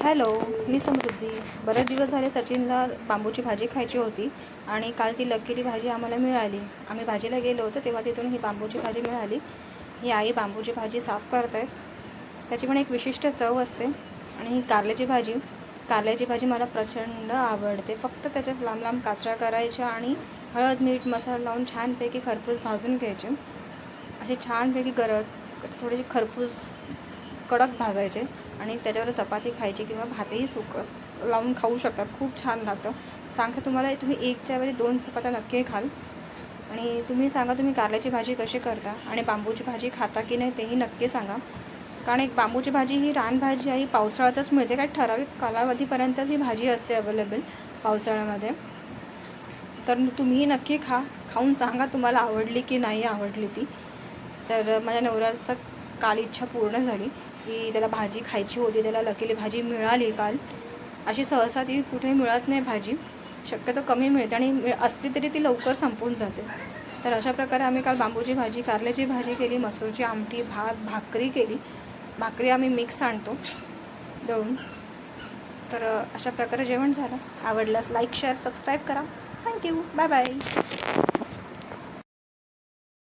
Hello, मी समृद्धी. बरेच दिवस झाले सचिनला बांबूची भाजी खायची होती आणि काल ती लकीली भाजी आम्हाला मिळाली. आम्ही भाजीला गेलो होतो तेव्हा तिथून ही बांबूची भाजी मिळाली. ही आई बांबूची भाजी साफ करत आहेत. त्याची पण एक विशिष्ट चव असते. आणि ही कारल्याची भाजी मला प्रचंड आवडते. फक्त त्याच्यात लांब लांब काचऱ्या करायच्या आणि हळद मीठ मसाला लावून छानपैकी खरपूस भाजून घ्यायचे. असे छानपैकी थोडेसे खरपूस कडक भाजायचे आणि त्याच्यावर चपाती खायची किंवा भातही लावून खाऊ शकतात. खूप छान लागतं. सांगा तुम्हाला, तुम्ही एकच्या वेळी 2 चपात्या नक्की खाल. आणि तुम्ही सांगा तुम्ही कारल्याची भाजी कशी करता आणि बांबूची भाजी खाता की नाही तेही नक्की सांगा. कारण एक बांबूची भाजी ही रानभाजी आहे, पावसाळ्यातच मिळते. काही ठराविक कालावधीपर्यंत ही भाजी असते अवेलेबल पावसाळ्यामध्ये. तर तुम्हीही नक्की खाऊन सांगा तुम्हाला आवडली की नाही आवडली ती. तर माझ्या नवऱ्याचं काल इच्छा पूर्ण झाली की त्याला भाजी खायची होती. त्याला लकीली भाजी मिळाली काल. अशी सहसा ती कुठेही मिळत नाही भाजी, शक्यतो कमी मिळते आणि असली तरी ती लवकर संपून जाते. तर अशा प्रकारे आम्ही काल बांबूची भाजी, कारल्याची भाजी केली, मसूरची आमटी, भाकरी केली. भाकरी आम्ही मिक्स आणतो दळून. तर अशा प्रकारे जेवण झालं. आवडल्यास लाईक शेअर सबस्क्राईब करा. थँक्यू. Bye bye.